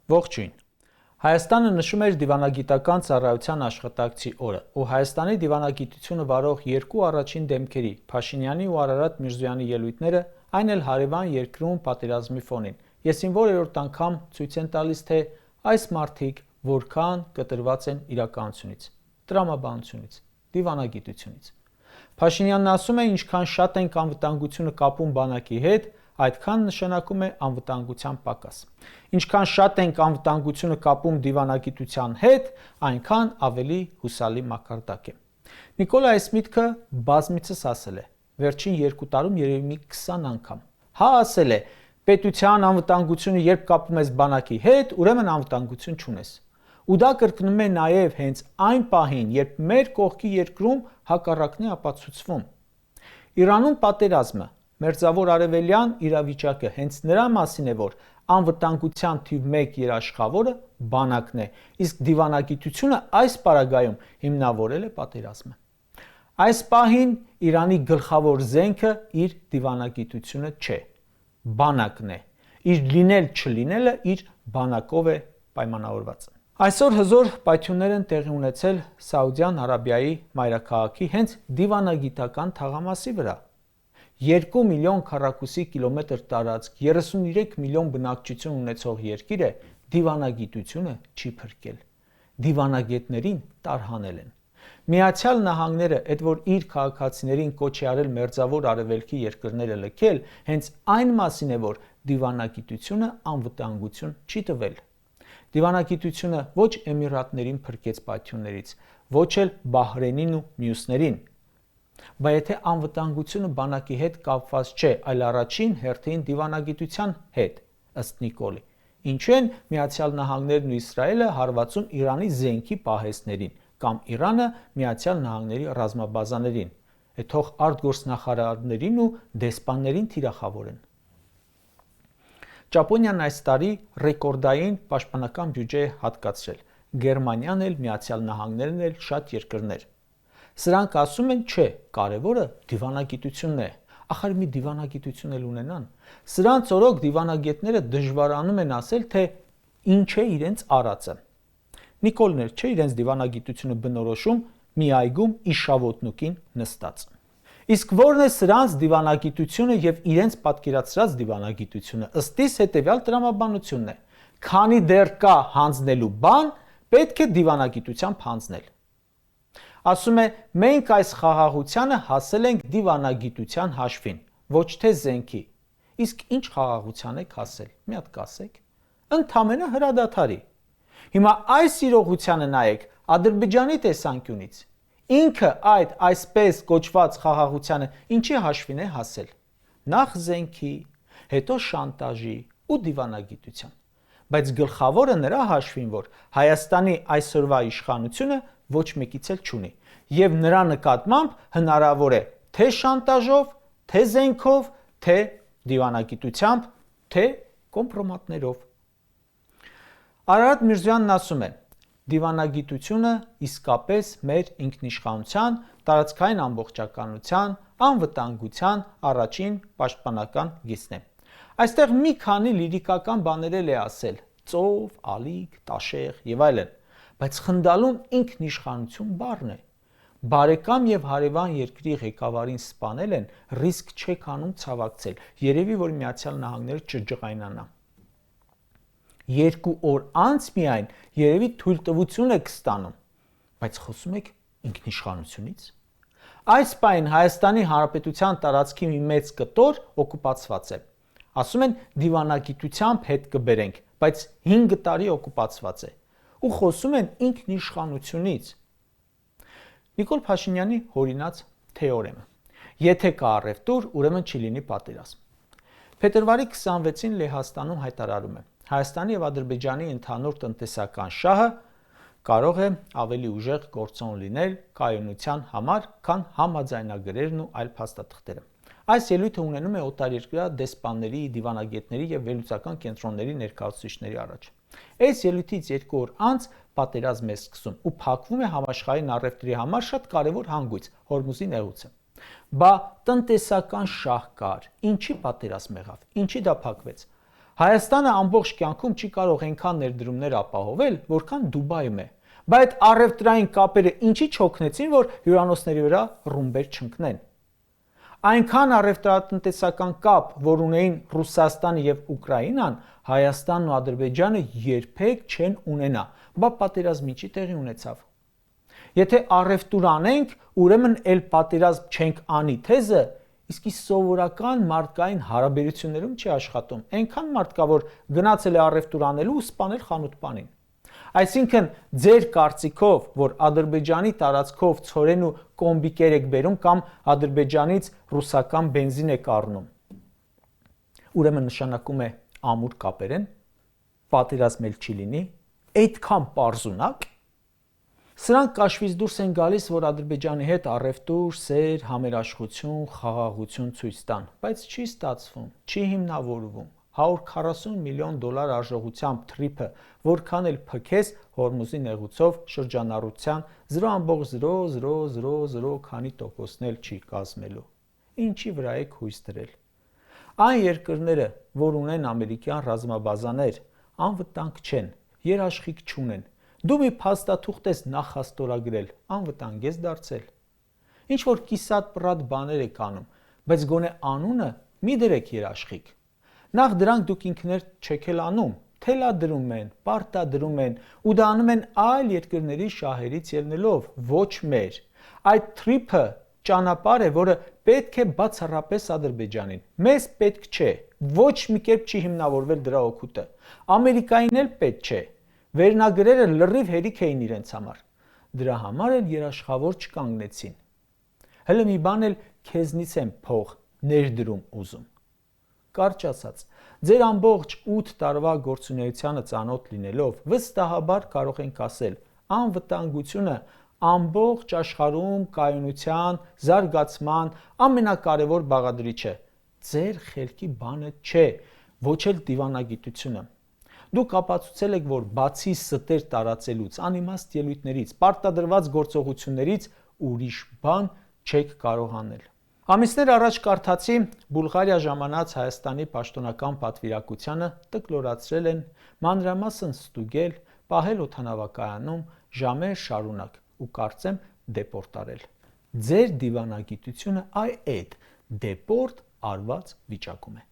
Ողջույն։ Հայաստանը նշում էր դիվանագիտական ծառայության աշխատակցի օրը, ու Հայաստանի դիվանագիտությունը վարող երկու առաջին դեմքերի՝ Փաշինյանի ու Արարատ Միրզոյանի ելույթները, այն էլ հարևան երկրում պատերազմի ֆոնին, եսին որերորդ անգամ ցույց են տալիս, թե այս մարդիկ որքան կտրված են իրականությունից, տրամաբանությունից, դիվանագիտությունից։ Փաշինյանն ասում է, ինչքան շատ ենք անվտանգությունը կապում բանակի հետ, այդքան նշանակում է անվտանգության պակաս։ Ինչքան շատ ենք անվտանգությունը կապում դիվանագիտության հետ, այնքան ավելի հուսալի մակարդակ է։ Նիկոլը այս միտքը բազմիցս ասել է, վերջին 2 տարում երևի մի 20 անգամ։ Հա ասել է, պետության անվտանգությունը երբ կապում ես բանակի հետ, ուրեմն անվտանգություն չունես։ Ու դա կրկնում է նաև հենց այն պահին, երբ մեր կողքի երկրում հակառակն է ապացուցվում։ Իրանում պատերազմը, մերձավոր արևելյան իրավիճակը հենց նրա մասին է, որ անվտանգության թիվ 1 երաշխավորը բանակն է, իսկ դիվանագիտությունը այս պարագայում հիմնավորել է պատերազմը։ Այս պահին Իրանի գլխավոր զենքը իր դիվանագիտությունը չէ, բանակն է, իր լինել-չլինելը իր բանակով է պայմանավորված։ Այսօր հզոր պայթյուններ են տեղի ունեցել Սաուդյան Արաբիայի մայրաքաղաքի հենց դիվանագիտական թաղամասի վրա։ 2 միլիոն քառակուսի կիլոմետր տարածք, 33 միլիոն բնակչություն ունեցող երկիրը դիվանագիտությունը չի փրկել։ Դիվանագետներին տարհանել են։ Միացյալ Նահանգները, այդ որ իր քաղաքացիներին կոչ է արել մերձավոր արևելքի երկրները լքել, հենց այն մասին է, որ դիվանագիտությունը անվտանգություն չի տվել։ Դիվանագիտությունը ոչ Էմիրատներին փրկեց պայթյուններից, ոչ էլ Բահրեյնին ու մյուսներին։ Բայց եթե անվտանգությունը բանակի հետ կապված չէ, այլ առաջին հերթին դիվանագիտության հետ, ըստ Նիկոլի, ինչու են Միացյալ Նահանգներն ու Իսրայելը հարվածում Իրանի զենքի պահեստներին կամ Իրանը Միացյալ Նահանգների ռազմաբազաներին, թող արտգործնախարարներին ու դեսպաններին թիրախավորեն։ Ճապոնիան այս տարի ռեկորդային պաշտպանական բյուջե է հատկացրել, Գերմանիան էլ, Միացյալ Նահանգներն էլ շատ երկրներ։ Սրանք ասում են, չէ, կարևորը դիվանագիտությունն է, ախր մի դիվանագիտություն էլ ունենան։ Սրանց օրոք դիվանագետները դժվարանում են ասել, թե ինչ է իրենց արածը։ Նիկոլն էր, չէ, իրենց դիվանագիտությունը բնորոշում մի այգում իշավոտնուկին նստած։ Իսկ որն է սրանց դիվանագիտությունը եւ իրենց պատկերացրած դիվանագիտությունը, ըստ իս հետեւյալ տրամաբանությունն է. քանի դեռ կա հանձնելու բան, պետք է դիվանագիտությամբ հանձնել։ Ասում է, մենք այս խաղաղությանը հասել ենք դիվանագիտության հաշվին, ոչ թե զենքի։ Իսկ ինչ խաղաղության եք հասել, մի հատ կասեք։ Ընդամենը հրադադարի։ Հիմա այս իրողությանը նայեք Ադրբեջանի տեսանկյունից։ Ինքը այդ այսպես կոչված խաղաղությանը ինչի հաշվին է հասել։ Նախ զենքի, հետո շանտաժի ու դիվանագիտության։ Բայց գլխավորը նրա հաշվին, որ Հայաստանի այսօրվա իշխանությունը ոչ մեկից էլ չունի, եւ նրա նկատմամբ հնարավոր է թե շանտաժով, թե զենքով, թե դիվանագիտությամբ, թե կոմպրոմատներով։ Արարատ Միրզոյանն ասում է. դիվանագիտությունը իսկապես մեր ինքնիշխանության, տարածքային ամբողջականության, անվտանգության առաջին պաշտպանական գիծն է։ Այստեղ մի քանի լիրիկական բաներ էլ է ասել՝ ծով, ալիք, տաշեղ եւ այլն, բայց խնդալում ինքնիշխանություն բառն է։ Բարեկամ եւ հարևան երկրի ղեկավարին սպանել են, ռիսկ չեք անում ցավակցել, երևի որ Միացյալ Նահանգները չջղայնանա։ 2 օր անց միայն երևի թույլտվություն եք ստանում, բայց խոսում եք ինքնիշխանությունից։ Այս պահին Հայաստանի Հանրապետության տարածքի մի մեծ կտոր օկուպացված է։ Ասում են դիվանագիտությամբ հետ կբերենք, բայց 5 տարի օկուպացված է։ Ու խոսում են ինքնիշխանությունից։ Նիկոլ Փաշինյանի հորինած թեորեմը։ Եթե կա առևտուր, ուրեմն չի լինի պատերազմ։ Փետրվարի 26-ին Լեհաստանում հայտարարում է. Հայաստանի եւ Ադրբեջանի ընդհանուր տնտեսական շահը կարող է ավելի ուժեղ գործոն լինել կայունության համար, քան համաձայնագրերն ու այլ փաստաթղթերը։ Այս ելույթը ունենում է օտարերկրյա դեսպանների, դիվանագետների եւ վերլուծական կենտրոնների ներկայացուցիչների առաջ։ Այս ելույթից 2 օր անց պատերազմ է սկսում ու փակվում է համաշխարհային առևտրի համար շատ կարևոր հանգույց՝ Հորմուզի նեղուցը։ Բա տնտեսական շահ կար, ինչի պատերազմ եղավ, ինչի դա փակվեց։ Հայաստանը ամբողջ կյանքում չի կարող այնքան ներդրումներ ապահովել, որքան Դուբայում է։ Բայց այդ առևտրային կապերը ինչի չօգնեցին, որ հյուրանոցների վրա ռումբեր չընկնեն։ Այնքան առևտրատնտեսական կապ, որ ունեին Ռուսաստանը եւ Ուկրաինան, Հայաստանն ու Ադրբեջանը երբեք չեն ունենա։ Բա պատերազմի չի տեղի ունեցավ։ Եթե առևտուր անենք, ուրեմն էլ պատերազմ չենք անի թեզը, իսկի սովորական մարդկային հարաբերություններում չի աշխատում։ Այնքան մարդ կա, որ գնացել է առևտուր անելու ու սպանել խանութպանին։ Այսինքն ձեր կարծիքով, որ Ադրբեջանի տարածքով ցորեն ու կոմբիկեր եք բերում կամ Ադրբեջանից ռուսական բենզին եք առնում, ուրեմն նշանակում է ամուր կապեր են, պատերազմել չի լինի, այդքան պարզունակ։ Սրանք կաշվից դուրս են գալիս, որ Ադրբեջանի հետ առևտուր, սեր, համերաշխություն, խաղաղություն ցույց տան, բայց չի ստացվում, չի հիմնավորվում։ 140 միլիոն դոլար արժողությամբ թրիփը, որքան էլ փքես Հորմուզի նեղուցով շրջանառության 0.0000 քանի տոկոսն էլ չի կազմելու։ Ինչի վրա եք հույս դրել։ Այն երկրները, որ ունեն ամերիկյան ռազմաբազաներ, անվտանգ չեն, երաշխիք չունեն։ Դու մի փաստաթուղթ ես նախաստորագրել, անվտանգ ես դարձել։ Ինչ որ կիսատ պռատ բաներ եք անում, բայց գոնե անունը մի դրեք երաշխիք։ Նախ դրանք դուք ինքներդ չեք էլ անում, թելադրում են, պարտադրում են ու դա անում են այլ երկրների շահերից ելնելով, ոչ մեր։ Այդ թրիփը ճանապարհ է, որը պետք է բացառապես Ադրբեջանին։ Մեզ պետք չէ, ոչ մի կերպ չի հիմնավորվել դրա օգուտը։ Ամերիկային էլ պետք չէ։ Վերնագրերը լրիվ հերիք էին իրենց համար։ Դրա համար էլ երաշխավոր չկանգնեցին։ Հələ մի բան էլ քեզնից եմ փող ներդրում ուզում։ Կարճ ասած, ձեր ամբողջ 8 տարվա գործունեությանը ծանոթ լինելով, վստահաբար կարող ենք ասել, անվտանգությունը ամբողջ աշխարհում կայունության, զարգացման ամենակարևոր բաղադրիչը։ Ձեր խելքի բանը չէ, ոչ էլ դիվանագիտությունը։ Դուք ապացուցել եք, որ բացի ստեր տարածելուց, անիմաստ ելույթներից, պարտադրված գործողություններից ուրիշ բան չեք կարող անել։ Ամիսներ առաջ կարդացի Բուլղարիա ժամանած Հայաստանի պաշտոնական պատվիրակությանը տկլորացրել են, մանրամասն ստուգել, պահել օդանավակայանում ժամեր շարունակ ու կարծեմ դեպորտ արել։ Ձեր դիվանագիտությունը այդ դեպորտ արված վիճակում է։